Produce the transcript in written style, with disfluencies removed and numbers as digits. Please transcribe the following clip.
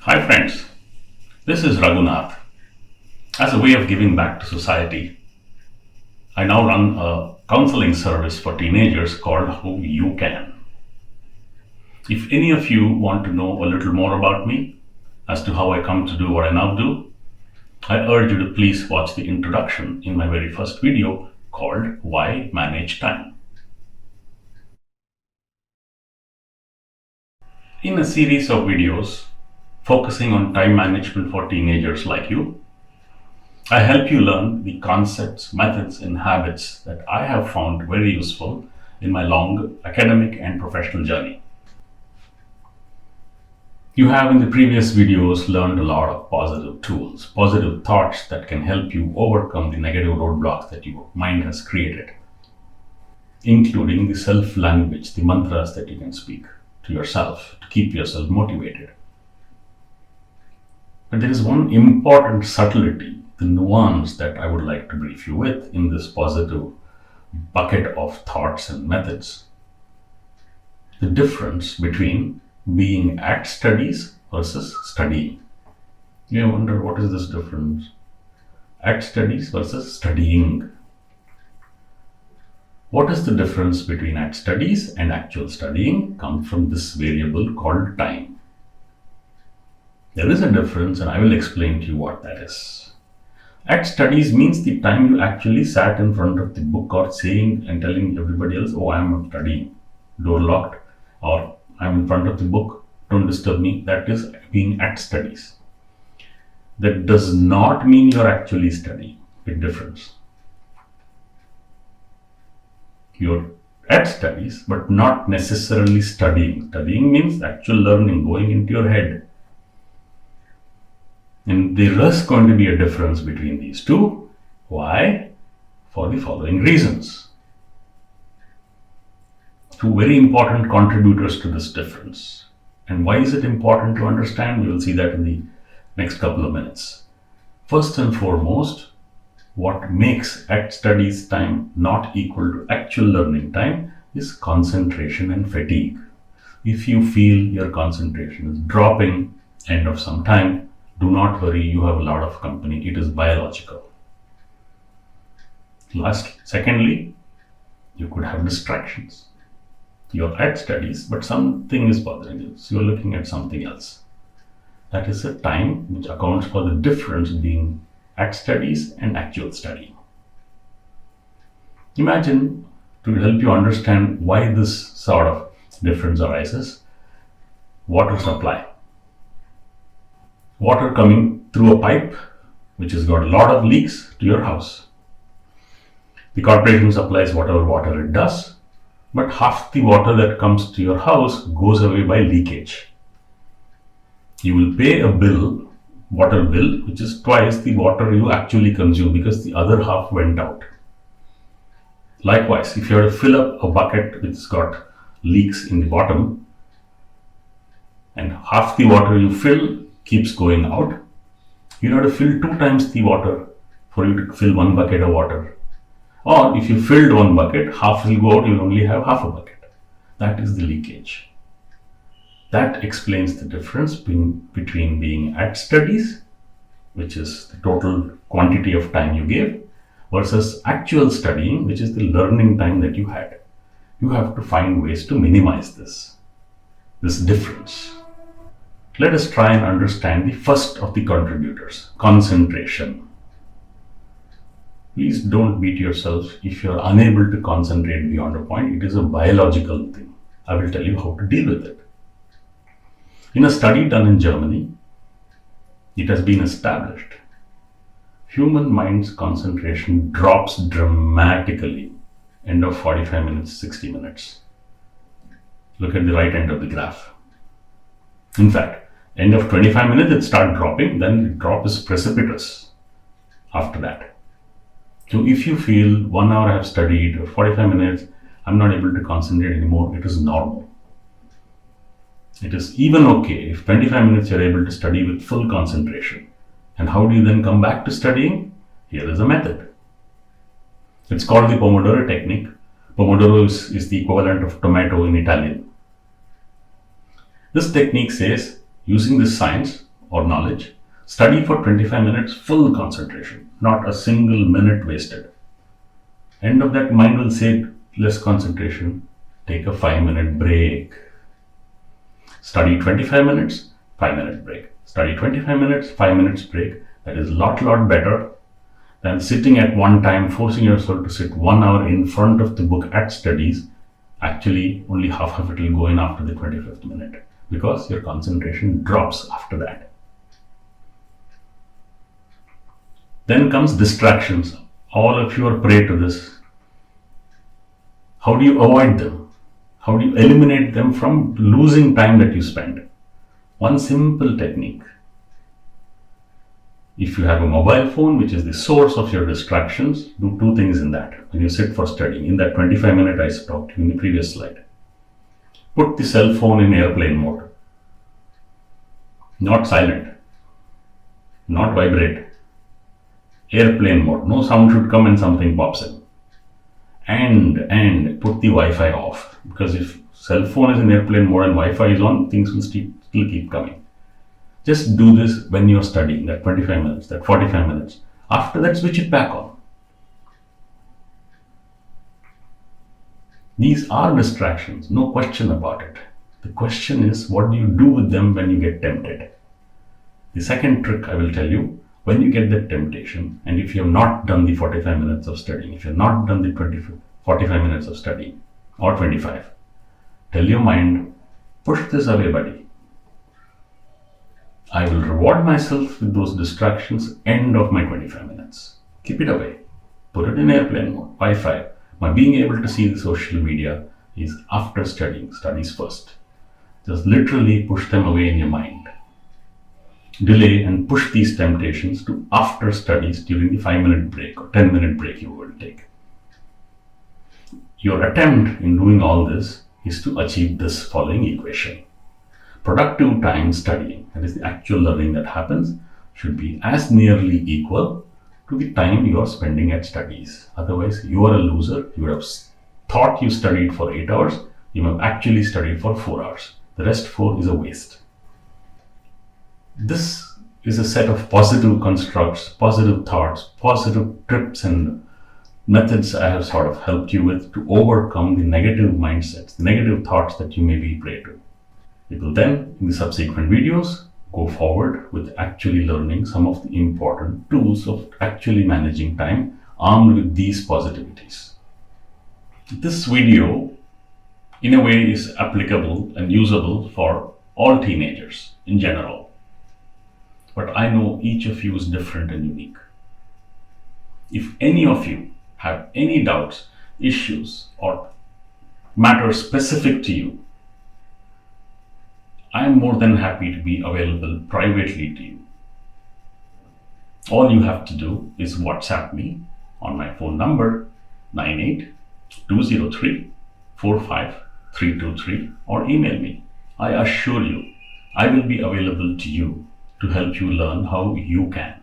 Hi friends, this is Raghunath. As a way of giving back to society, I now run a counseling service for teenagers called HowUCan. If any of you want to know a little more about me as to how I come to do what I now do, I urge you to please watch the introduction in my very first video called Why Manage Time. In a series of videos focusing on time management for teenagers like you, I help you learn the concepts, methods, and habits that I have found very useful in my long academic and professional journey. You have in the previous videos learned a lot of positive tools, positive thoughts that can help you overcome the negative roadblocks that your mind has created, including the self-language, the mantras that you can speak to yourself to keep yourself motivated. But there is one important subtlety, the nuance that I would like to brief you with in this positive bucket of thoughts and methods. The difference between being at studies versus studying. You wonder, what is this difference? At studies versus studying. What is the difference between at studies and actual studying comes from this variable called time. There is a difference, and I will explain to you what that is. At studies means the time you actually sat in front of the book or saying and telling everybody else, oh, I am studying, door locked, or I am in front of the book, don't disturb me. That is being at studies. That does not mean you're actually studying. Big difference. You're at studies, but not necessarily studying. Studying means actual learning, going into your head. And there is going to be a difference between these two. Why? For the following reasons. Two very important contributors to this difference. And why is it important to understand? We will see that in the next couple of minutes. First and foremost, what makes at studies time not equal to actual learning time is concentration and fatigue. If you feel your concentration is dropping end of some time, do not worry, you have a lot of company. It is biological. Secondly, you could have distractions. You're at studies, but something is bothering you. So you're looking at something else. That is a time which accounts for the difference being at studies and actual studying. Imagine, to help you understand why this sort of difference arises, water supply. Water coming through a pipe which has got a lot of leaks to your house. The corporation supplies whatever water it does, but half the water that comes to your house goes away by leakage. You will pay a bill, water bill, which is twice the water you actually consume because the other half went out. Likewise, if you have to fill up a bucket which has got leaks in the bottom and half the water you fill keeps going out, you have to fill 2 times the water for you to fill 1 bucket of water. Or if you filled 1 bucket, half will go out, you will only have half a bucket. That is the leakage. That explains the difference between being at studies, which is the total quantity of time you gave, versus actual studying, which is the learning time that you had. You have to find ways to minimize this difference. Let us try and understand the first of the contributors, concentration. Please don't beat yourself if you are unable to concentrate beyond a point. It is a biological thing. I will tell you how to deal with it. In a study done in Germany, it has been established human mind's concentration drops dramatically end of 45 minutes, 60 minutes. Look at the right end of the graph. In fact, end of 25 minutes it starts dropping, then the drop is precipitous after that. So if you feel 1 hour I have studied or 45 minutes, I'm not able to concentrate anymore, it is normal. It is even okay if 25 minutes you're able to study with full concentration. And how do you then come back to studying? Here is a method. It's called the Pomodoro technique. Pomodoro is the equivalent of tomato in Italian. This technique says, using this science, or knowledge, study for 25 minutes, full concentration, not a single minute wasted. End of that, mind will say less concentration, take a 5-minute break. Study 25 minutes, 5-minute break. Study 25 minutes, 5 minutes break. That is a lot better than sitting at one time, forcing yourself to sit 1 hour in front of the book at studies. Actually, only half of it will go in after the 25th minute because your concentration drops after that. Then comes distractions. All of you are prey to this. How do you avoid them? How do you eliminate them from losing time that you spend? One simple technique. If you have a mobile phone, which is the source of your distractions, do two things in that. When you sit for studying, in that 25 minute I talked in the previous slide, put the cell phone in airplane mode. Not silent, not vibrate. Airplane mode. No sound should come and something pops in. And put the Wi-Fi off. Because if cell phone is in airplane mode and Wi-Fi is on, things will still keep coming. Just do this when you're studying, that 25 minutes, that 45 minutes. After that, switch it back on. These are distractions, no question about it. The question is, what do you do with them when you get tempted? The second trick I will tell you, when you get that temptation, and if you have not done the 45 minutes of studying, if you have not done the 45 minutes of studying, or 25, tell your mind, push this away, buddy. I will reward myself with those distractions end of my 25 minutes. Keep it away. Put it in airplane mode, Wi-Fi. My being able to see the social media is after studying, studies first. Just literally push them away in your mind. Delay and push these temptations to after studies during the 5-minute break or 10-minute break you will take. Your attempt in doing all this is to achieve this following equation. Productive time studying, that is the actual learning that happens, should be as nearly equal to the time you are spending at studies. Otherwise, you are a loser. You would have thought you studied for 8 hours. You have actually studied for 4 hours. The rest 4 is a waste. This is a set of positive constructs, positive thoughts, positive tips and methods I have sort of helped you with to overcome the negative mindsets, the negative thoughts that you may be prey to. We will then, in the subsequent videos, go forward with actually learning some of the important tools of actually managing time armed with these positivities. This video, in a way, is applicable and usable for all teenagers in general. But I know each of you is different and unique. If any of you have any doubts, issues, or matters specific to you, I am more than happy to be available privately to you. All you have to do is WhatsApp me on my phone number 98-203-45323 or email me. I assure you, I will be available to you to help you learn how you can.